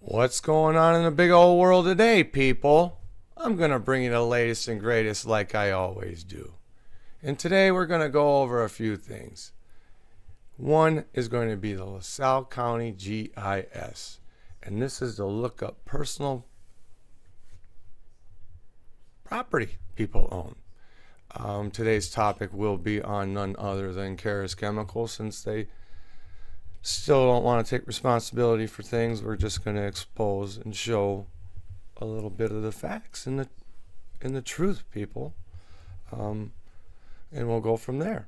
What's going on in the big old world today, people? I'm going to bring you the latest and greatest like I always do. And today we're going to go over a few things. One is going to be the Lasalle County GIS. And this is to look up personal property people own. Today's topic will be on none other than Carus Chemical, since they still don't want to take responsibility for things. We're just going to expose and show a little bit of the facts and the truth, people, and we'll go from there.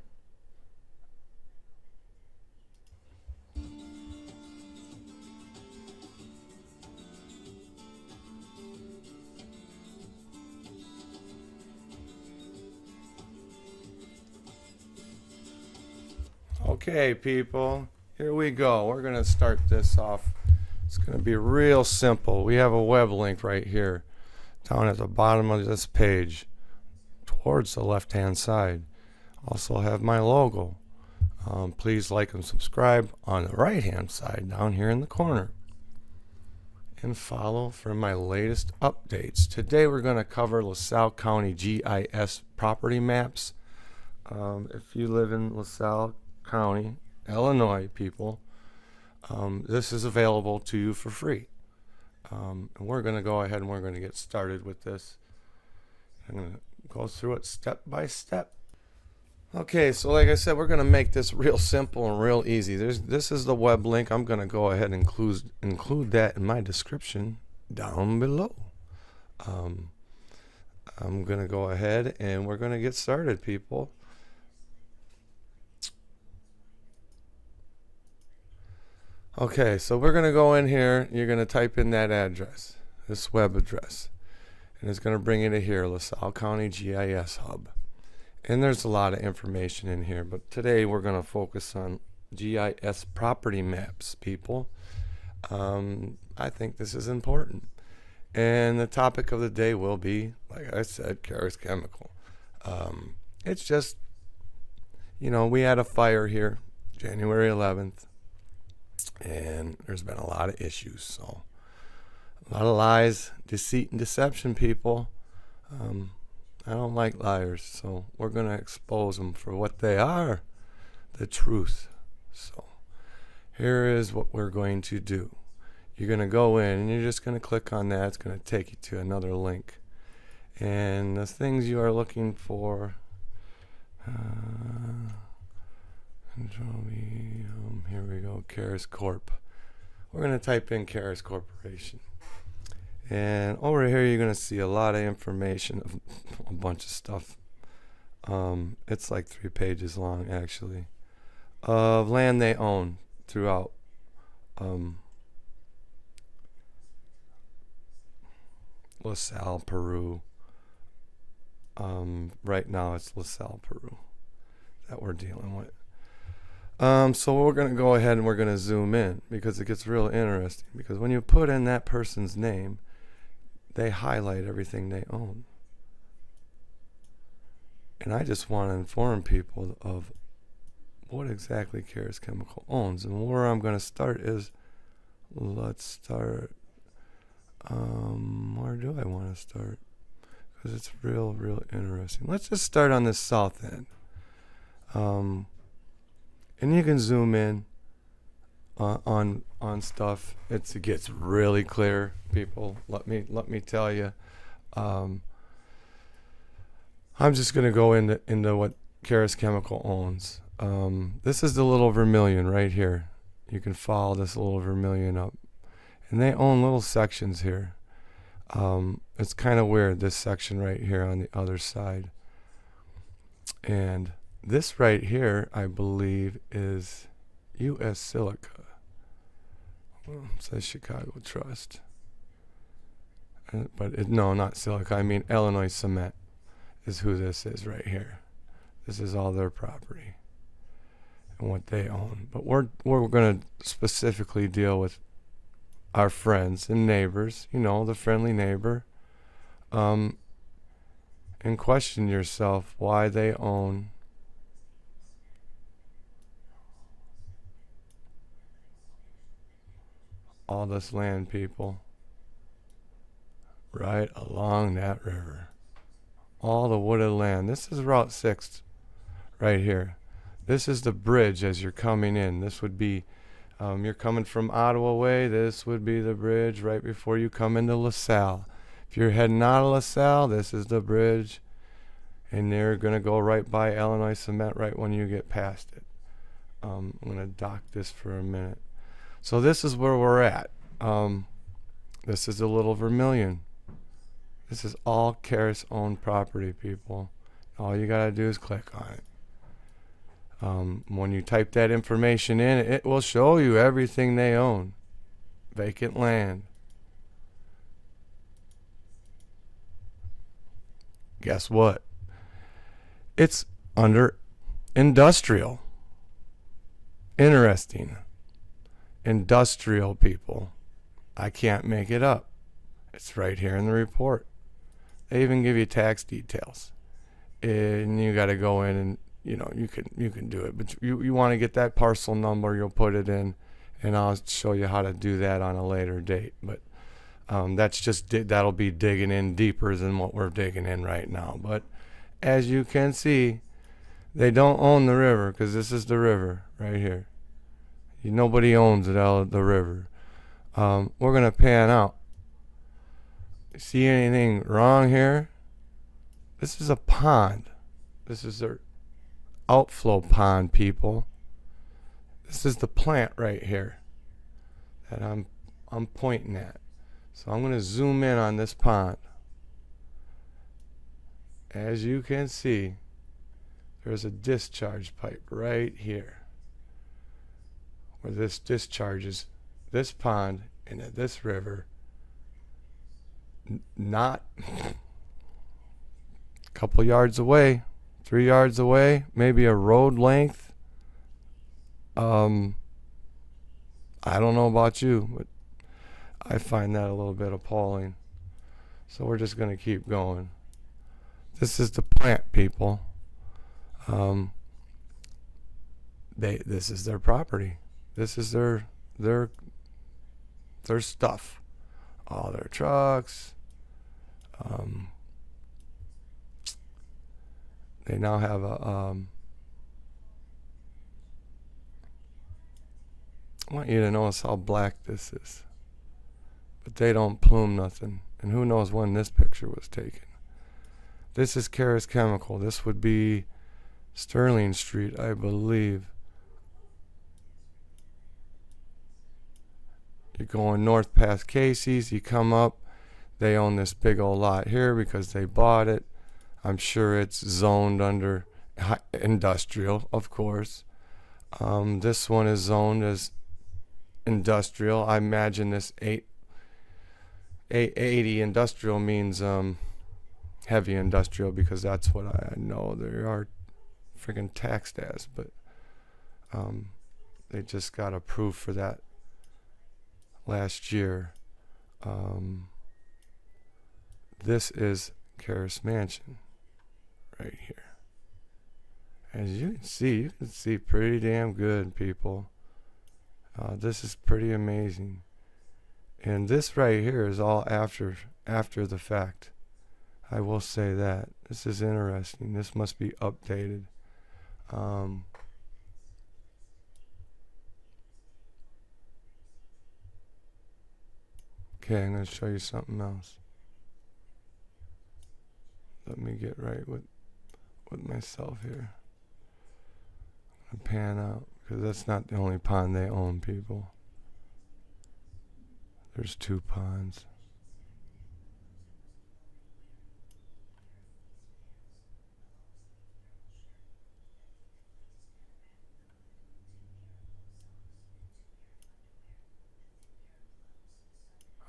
Okay, people, here we go. We're going to start this off. It's going to be real simple. We have a web link right here down at the bottom of this page towards the left hand side. Also have my logo. Please like and subscribe on the right hand side down here in the corner, and follow for my latest updates. Today we're going to cover LaSalle County GIS property maps. If you live in LaSalle County, Illinois, people, this is available to you for free. And we're going to go ahead and we're going to get started with this. I'm going to go through it step by step. Okay, so like I said, we're going to make this real simple and real easy. This is the web link. I'm going to go ahead and include that in my description down below. I'm going to go ahead and we're going to get started, people. Okay, so we're going to go in here. You're going to type in that address, this web address, and it's going to bring you to here, LaSalle County GIS Hub. And there's a lot of information in here, but today we're going to focus on GIS property maps, people. I think this is important. And the topic of the day will be, like I said, Carus Chemical. It's just, we had a fire here January 11th. And there's been a lot of issues, so a lot of lies, deceit, and deception, people. I don't like liars, so we're going to expose them for what they are, the truth. So here is what we're going to do. You're going to go in and you're just going to click on that. It's going to take you to another link. And the things you are looking for, Control V, here we go, Carus Corp. We're going to type in Carus Corporation. And over here you're going to see a lot of information, of a bunch of stuff. It's like 3 pages long, actually, of land they own throughout Lasalle, Peru. Right now it's Lasalle, Peru that we're dealing with. So we're going to go ahead and we're going to zoom in, because it gets real interesting. Because when you put in that person's name, they highlight everything they own. And I just want to inform people of what exactly Carus Chemical owns. And where I'm going to start is, let's start, where do I want to start? Because it's real interesting. Let's just start on this south end. And you can zoom in on stuff. It gets really clear, people. Let me tell you. I'm just gonna go into what Carus Chemical owns. This is the little vermilion right here. You can follow this little vermilion up, and they own little sections here. It's kind of weird, this section right here on the other side, and this right here, I believe, is U.S. Silica. Well, it says Chicago Trust. But no, not Silica. I mean Illinois Cement is who this is right here. This is all their property and what they own. But we're going to specifically deal with our friends and neighbors, the friendly neighbor. And question yourself why they own all this land, people. Right along that river. All the wooded land. This is Route 6 right here. This is the bridge as you're coming in. This would be, you're coming from Ottawa way. This would be the bridge right before you come into Lasalle. If you're heading out of LaSalle, this is the bridge. And they're going to go right by Illinois Cement right when you get past it. I'm going to dock this for a minute. So this is where we're at. This is a Little Vermilion. This is all Carus owned property, people. All you got to do is click on it. When you type that information in, it will show you everything they own. Vacant land. Guess what? It's under industrial. Interesting. Industrial, people. I can't make it up. It's right here in the report. They even give you tax details. And you got to go in and, you can do it. But you want to get that parcel number, you'll put it in, and I'll show you how to do that on a later date. But that's just, that'll be digging in deeper than what we're digging in right now. But as you can see, they don't own the river, because this is the river right here. Nobody owns it out of the river. We're going to pan out. See anything wrong here? This is a pond. This is their outflow pond, people. This is the plant right here that I'm pointing at. So I'm going to zoom in on this pond. As you can see, there's a discharge pipe right here, where this discharges this pond into this river. Not a couple yards away, 3 yards away, maybe a road length. I don't know about you, but I find that a little bit appalling. So we're just going to keep going. This is the plant, people. This is their property. This is their stuff. All their trucks. They now have a I want you to notice how black this is. But they don't plume nothing. And who knows when this picture was taken. This is Carus Chemical. This would be Sterling Street, I believe. You're going north past Casey's. You come up. They own this big old lot here because they bought it. I'm sure it's zoned under industrial, of course. This one is zoned as industrial. I imagine this 880 industrial means heavy industrial, because that's what I know they are freaking taxed as. But they just got approved for that last year. This is Carus Mansion right here. As you can see pretty damn good, people. This is pretty amazing. And this right here is all after the fact. I will say that. This is interesting. This must be updated. Okay, I'm going to show you something else. Let me get right with myself here. I'm going to pan out, because that's not the only pond they own, people. There's 2 ponds.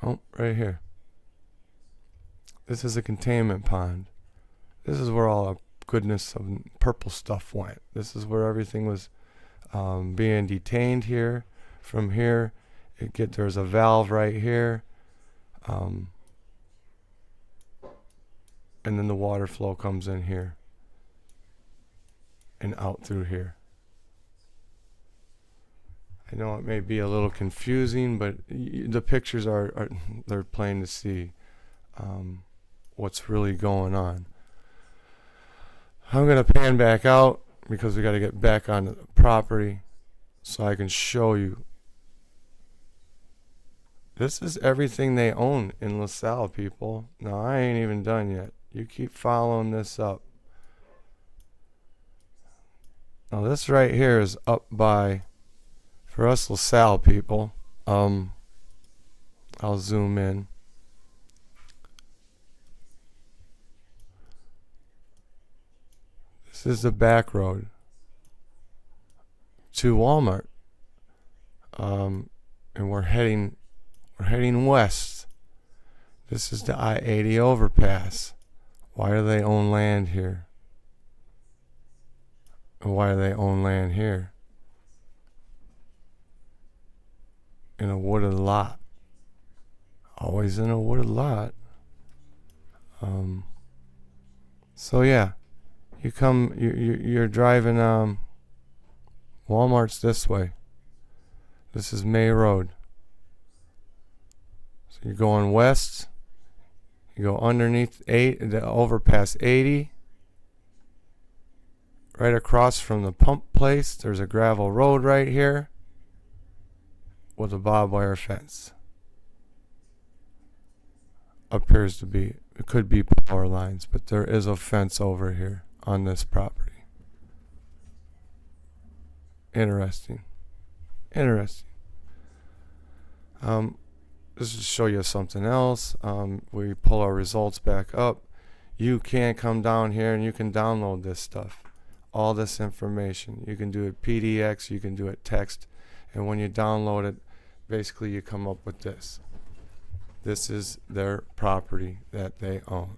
Oh, right here. This is a containment pond. This is where all the goodness of purple stuff went. This is where everything was being detained here. From here, there's a valve right here. And then the water flow comes in here and out through here. know it may be a little confusing, but the pictures are they're plain to see what's really going on. I'm going to pan back out because we got to get back on the property so I can show you. This is everything they own in Lasalle, people. Now, I ain't even done yet. You keep following this up. Now, this right here is up by, for us Lasalle people, I'll zoom in. This is the back road to Walmart. And we're heading west. This is the I-80 overpass. Why do they own land here? And why do they own land here? In a wooded lot. Always in a wooded lot. So yeah, you're driving. Walmart's this way. This is May Road. So you're going west. You go underneath the overpass 80. Right across from the pump place, there's a gravel road right here with a barbed wire fence. Appears to be, it could be power lines, but there is a fence over here on this property. Interesting. This is to show you something else. We pull our results back up. You can come down here and you can download this stuff. All this information. You can do it PDX, you can do it text, and when you download it, basically you come up with this. This is their property that they own.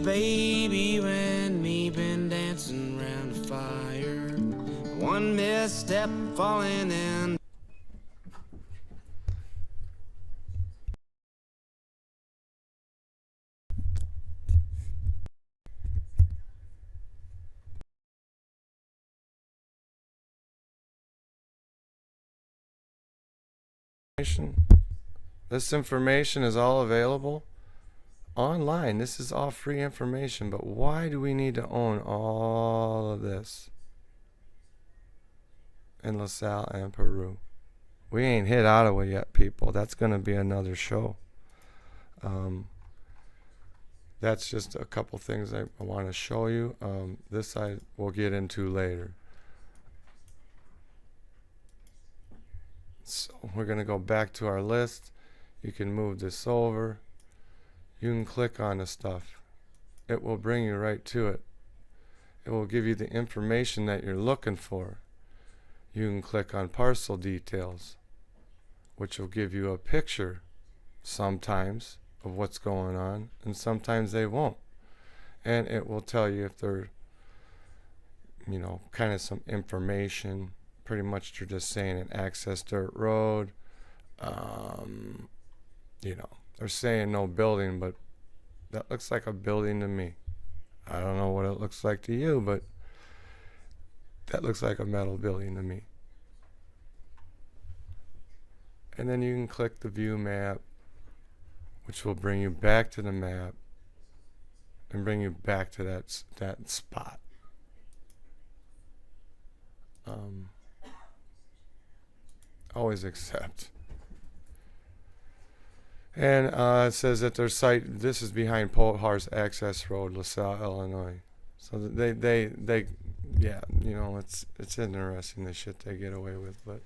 Baby, when me been dancing round the fire, one misstep falling in. This information is all available online. This is all free information, but why do we need to own all of this in Lasalle and Peru? We ain't hit Ottawa yet, people. That's going to be another show. That's just a couple things I want to show you. This I will get into later. So we're going to go back to our list. You can move this over. You can click on the stuff. It will bring you right to it. It will give you the information that you're looking for. You can click on parcel details, which will give you a picture sometimes of what's going on, and sometimes they won't. And it will tell you if they're, kind of some information. Pretty much you're just saying an access dirt road. They're saying no building, but that looks like a building to me. I don't know what it looks like to you, but that looks like a metal building to me. And then you can click the view map, which will bring you back to the map and bring you back to that spot. Always accept. And it says that their site, this is behind Pohar's Access Road, Lasalle, Illinois. So they yeah, it's interesting the shit they get away with, but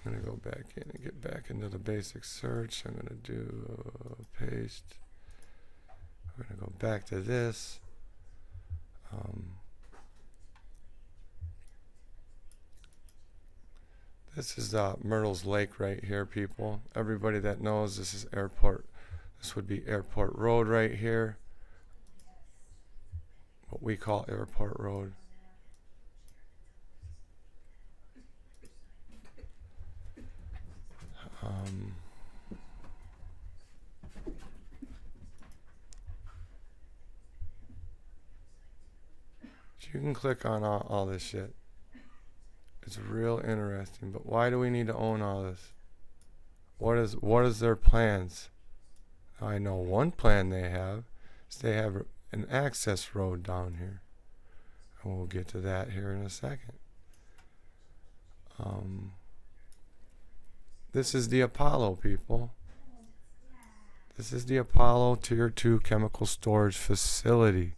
I'm going to go back in and get back into the basic search. I'm going to do paste. We're going to go back to this. This is Myrtle's Lake right here, people. Everybody that knows, this is Airport. This would be Airport Road right here. What we call Airport Road. You can click on all this shit. It's real interesting, but why do we need to own all this? What is their plans? I know one plan they have is they have an access road down here. And we'll get to that here in a second. This is the Apollo, people. This is the Apollo Tier 2 Chemical Storage Facility.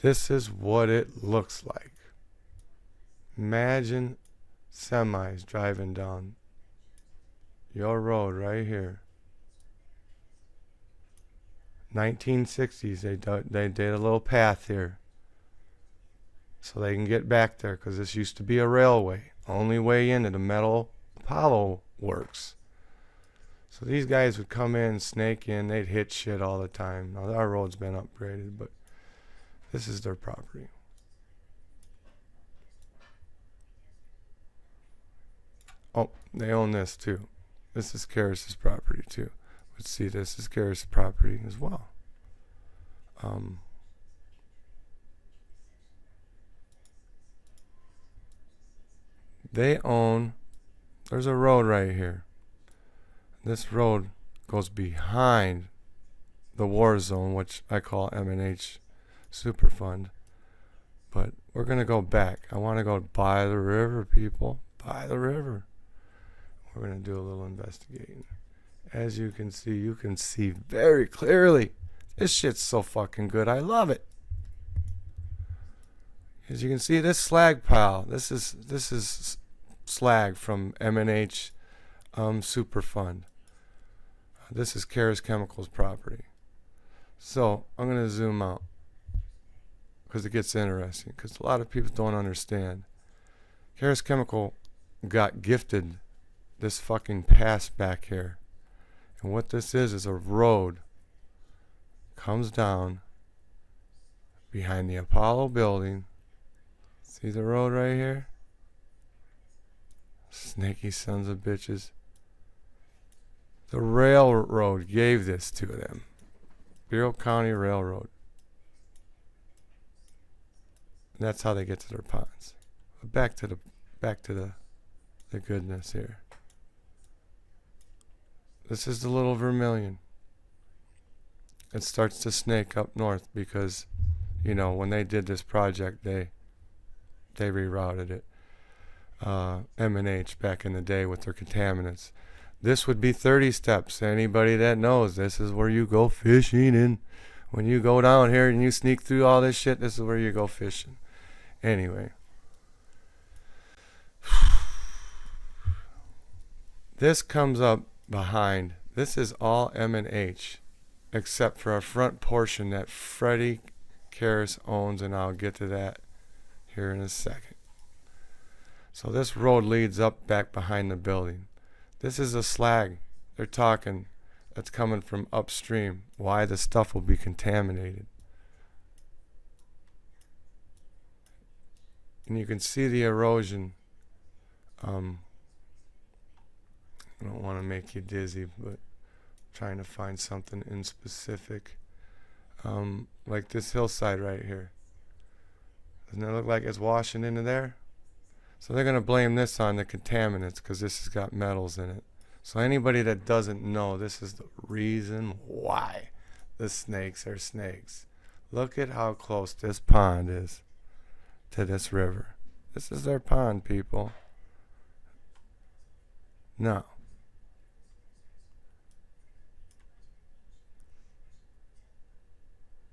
This is what it looks like. Imagine semis driving down your road right here. 1960s, they did a little path here so they can get back there, because this used to be a railway. Only way into the metal Apollo works. So these guys would come in, snake in, they'd hit shit all the time. Now our road's been upgraded, but this is their property. Oh, they own this too. This is Carus's property too. Let's see, this is Carus's property as well. They own, there's a road right here. This road goes behind the war zone, which I call M&H Superfund. But we're going to go back. I want to go by the river, people. By the river. We're going to do a little investigating. As you can see very clearly. This shit's so fucking good. I love it. As you can see, this slag pile. This is slag from M&H Superfund. This is Carus Chemical's property. So I'm going to zoom out, because it gets interesting, because a lot of people don't understand. Carus Chemical got gifted this fucking pass back here. And what this is a road. Comes down behind the Apollo building. See the road right here? Snaky sons of bitches. The railroad gave this to them. Bureau County Railroad. And that's how they get to their ponds. But back to the goodness here. This is the Little Vermilion. It starts to snake up north because, you know, when they did this project, they rerouted it. M&H back in the day with their contaminants. This would be 30 steps. Anybody that knows, this is where you go fishing. And when you go down here and you sneak through all this shit, this is where you go fishing. Anyway. This comes up behind. This is all M&H, except for a front portion that Freddie Carus owns, and I'll get to that here in a second. So this road leads up back behind the building. This is a slag. They're talking that's coming from upstream. Why the stuff will be contaminated. And you can see the erosion. I don't want to make you dizzy, but trying to find something in specific. Like this hillside right here. Doesn't it look like it's washing into there? So they're going to blame this on the contaminants because this has got metals in it. So anybody that doesn't know, this is the reason why the snakes are snakes. Look at how close this pond is to this river. This is their pond, people. Now,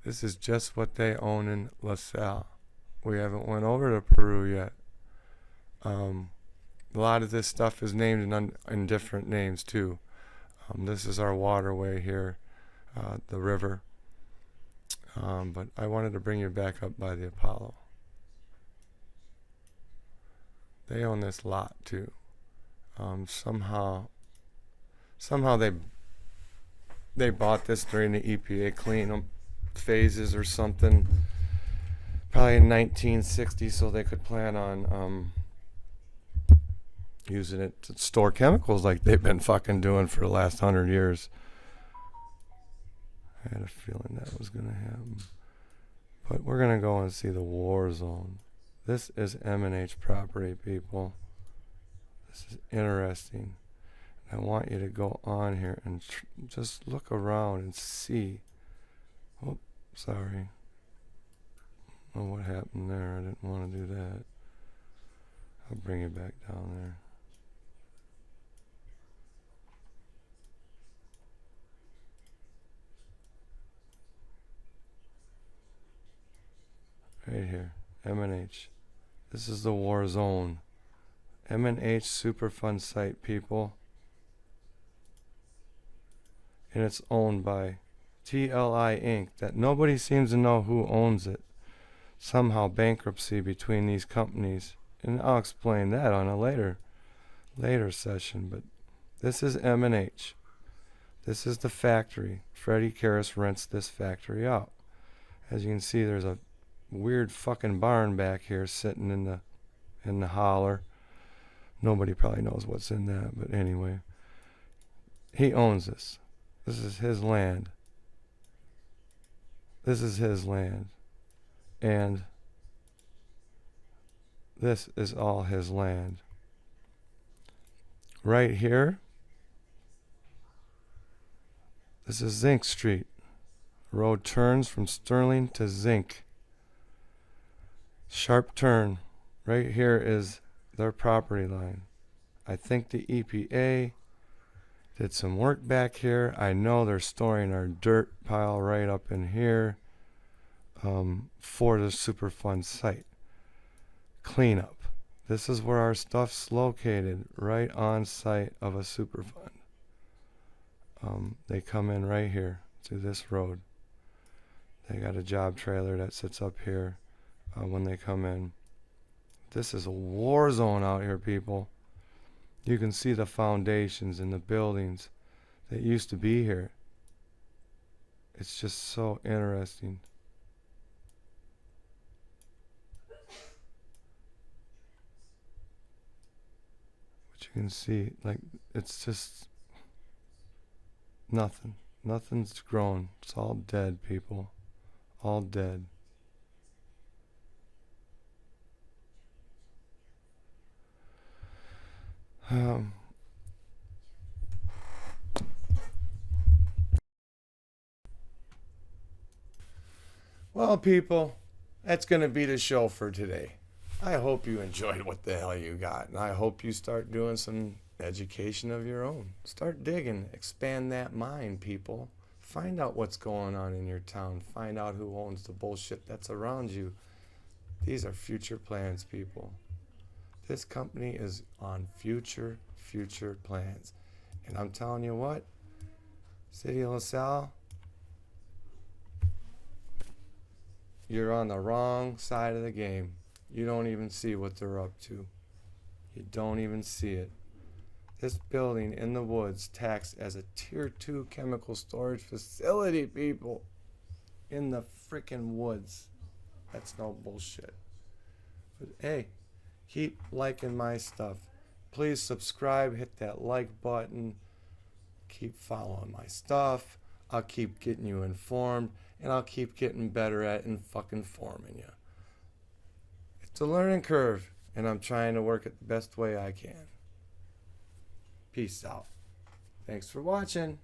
this is just what they own in Lasalle. We haven't went over to Peru yet. A lot of this stuff is named in different names too. This is our waterway here, the river. But I wanted to bring you back up by the Apollo. They own this lot too. Somehow they bought this during the EPA cleanup phases or something, probably in 1960, so they could plan on using it to store chemicals like they've been fucking doing for the last 100 years. I had a feeling that was gonna happen. But we're gonna go and see the war zone. This is M&H property, people. This is interesting. I want you to go on here and just look around and see. Oh, sorry. Oh, what happened there? I didn't want to do that. I'll bring you back down there. Right here, M&H. This is the war zone. M&H Superfund site, people. And it's owned by TLI Inc. That nobody seems to know who owns it. Somehow bankruptcy between these companies. And I'll explain that on a later session. But this is M&H. This is the factory. Freddie Carus rents this factory out. As you can see, there's a weird fucking barn back here sitting in the holler. Nobody probably knows what's in that, but anyway. He owns this. This is his land. This is his land. And this is all his land. Right here, this is Zinc Street. Road turns from Sterling to Zinc. Sharp turn. Right here is their property line. I think the EPA did some work back here. I know they're storing our dirt pile right up in here for the Superfund site. Cleanup. This is where our stuff's located, right on site of a Superfund. They come in right here to this road. They got a job trailer that sits up here when they come in. This is a war zone out here, people. You can see the foundations and the buildings that used to be here. It's just so interesting. But you can see, like, it's just nothing. Nothing's grown. It's all dead, people. All dead. Well, people, that's going to be the show for today. I hope you enjoyed what the hell you got, and I hope you start doing some education of your own. Start digging, expand that mind, people. Find out what's going on in your town. Find out who owns the bullshit that's around you. These are future plans, people. This company is on future plans. And I'm telling you what, City of LaSalle, you're on the wrong side of the game. You don't even see what they're up to. You don't even see it. This building in the woods taxed as a Tier 2 chemical storage facility, people. In the frickin' woods. That's no bullshit. But hey, keep liking my stuff. Please subscribe, hit that like button. Keep following my stuff. I'll keep getting you informed, and I'll keep getting better at and fucking forming you. It's a learning curve, and I'm trying to work it the best way I can. Peace out. Thanks for watching.